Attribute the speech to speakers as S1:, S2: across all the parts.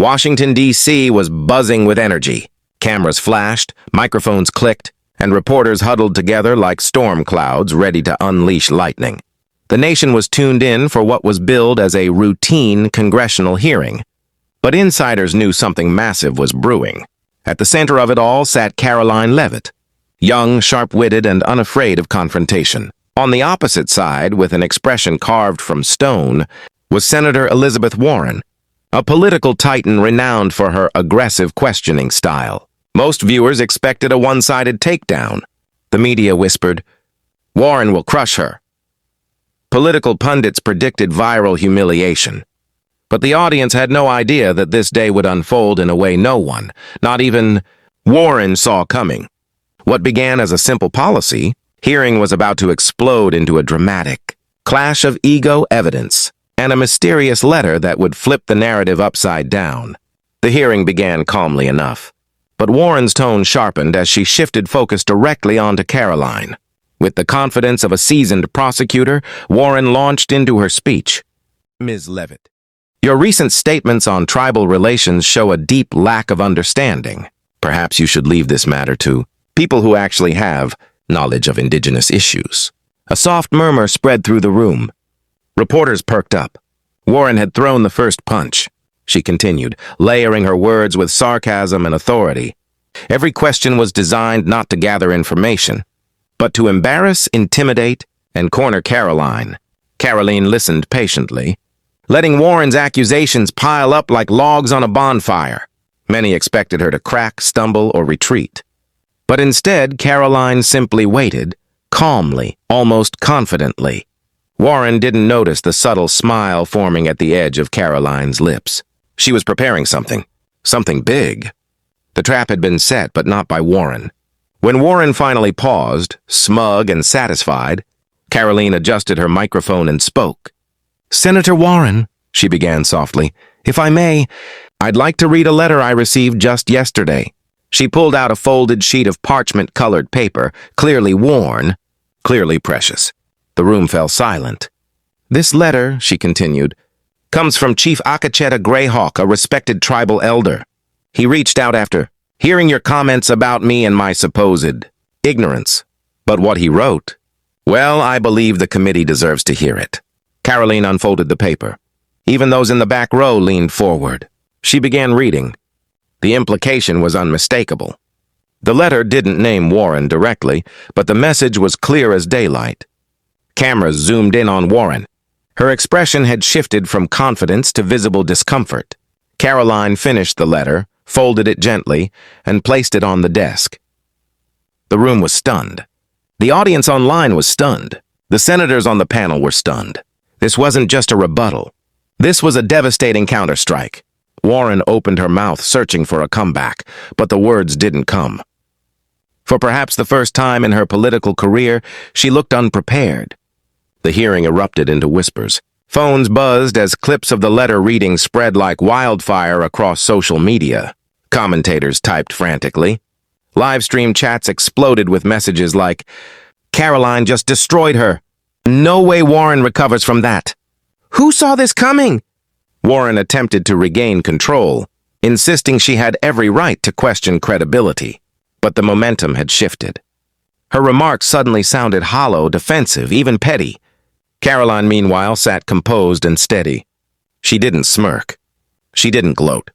S1: Washington, D.C. was buzzing with energy. Cameras flashed, microphones clicked, and reporters huddled together like storm clouds ready to unleash lightning. The nation was tuned in for what was billed as a routine congressional hearing. But insiders knew something massive was brewing. At the center of it all sat Karoline Leavitt, young, sharp-witted, and unafraid of confrontation. On the opposite side, with an expression carved from stone, was Senator Elizabeth Warren, a political titan renowned for her aggressive questioning style. Most viewers expected a one-sided takedown. The media whispered, "Warren will crush her." Political pundits predicted viral humiliation. But the audience had no idea that this day would unfold in a way no one, not even Warren, saw coming. What began as a simple policy hearing was about to explode into a dramatic clash of ego evidence and a mysterious letter that would flip the narrative upside down. The hearing began calmly enough, but Warren's tone sharpened as she shifted focus directly onto Karoline. With the confidence of a seasoned prosecutor, Warren launched into her speech. "Ms. Leavitt, your recent statements on tribal relations show a deep lack of understanding. Perhaps you should leave this matter to people who actually have knowledge of indigenous issues." A soft murmur spread through the room. Reporters perked up. Warren had thrown the first punch. She continued, layering her words with sarcasm and authority. Every question was designed not to gather information, but to embarrass, intimidate, and corner Karoline. Karoline listened patiently, letting Warren's accusations pile up like logs on a bonfire. Many expected her to crack, stumble, or retreat. But instead, Karoline simply waited, calmly, almost confidently. Warren didn't notice the subtle smile forming at the edge of Karoline's lips. She was preparing something big. The trap had been set, but not by Warren. When Warren finally paused, smug and satisfied, Karoline adjusted her microphone and spoke. "Senator Warren," she began softly, "if I may, I'd like to read a letter I received just yesterday." She pulled out a folded sheet of parchment-colored paper, clearly worn, clearly precious. The room fell silent. "This letter," she continued, "comes from Chief Akacheta Greyhawk, a respected tribal elder. He reached out after hearing your comments about me and my supposed ignorance. But what he wrote, well, I believe the committee deserves to hear it." Karoline unfolded the paper. Even those in the back row leaned forward. She began reading. The implication was unmistakable. The letter didn't name Warren directly, but the message was clear as daylight. Cameras zoomed in on Warren. Her expression had shifted from confidence to visible discomfort. Karoline finished the letter, folded it gently, and placed it on the desk. The room was stunned. The audience online was stunned. The senators on the panel were stunned. This wasn't just a rebuttal. This was a devastating counterstrike. Warren opened her mouth, searching for a comeback, but the words didn't come. For perhaps the first time in her political career, she looked unprepared. The hearing erupted into whispers. Phones buzzed as clips of the letter reading spread like wildfire across social media. Commentators typed frantically. Live-stream chats exploded with messages like, "Karoline just destroyed her. No way Warren recovers from that. Who saw this coming?" Warren attempted to regain control, insisting she had every right to question credibility. But the momentum had shifted. Her remarks suddenly sounded hollow, defensive, even petty. Karoline, meanwhile, sat composed and steady. She didn't smirk. She didn't gloat.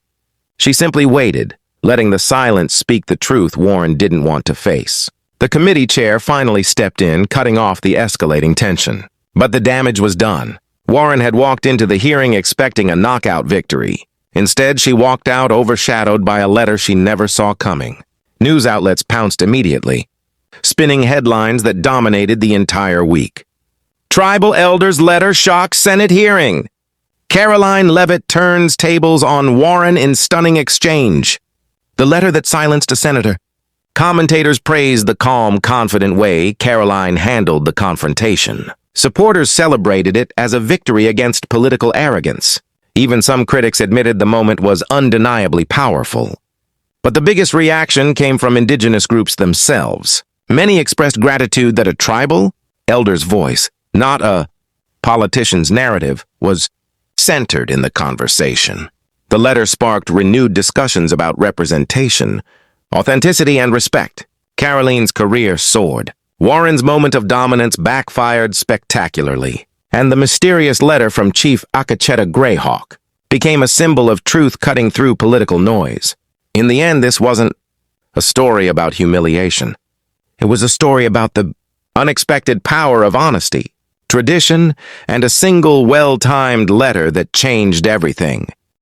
S1: She simply waited, letting the silence speak the truth Warren didn't want to face. The committee chair finally stepped in, cutting off the escalating tension. But the damage was done. Warren had walked into the hearing expecting a knockout victory. Instead, she walked out overshadowed by a letter she never saw coming. News outlets pounced immediately, spinning headlines that dominated the entire week. "Tribal Elders' Letter Shocks Senate Hearing. Karoline Leavitt turns tables on Warren in stunning exchange." The letter that silenced a senator. Commentators praised the calm, confident way Karoline handled the confrontation. Supporters celebrated it as a victory against political arrogance. Even some critics admitted the moment was undeniably powerful. But the biggest reaction came from indigenous groups themselves. Many expressed gratitude that a tribal elder's voice, not a politician's narrative, was centered in the conversation. The letter sparked renewed discussions about representation, authenticity, and respect. Karoline's career soared. Warren's moment of dominance backfired spectacularly, and the mysterious letter from Chief Akacheta Greyhawk became a symbol of truth cutting through political noise. In the end, this wasn't a story about humiliation. It was a story about the unexpected power of honesty, tradition, and a single well-timed letter that changed everything.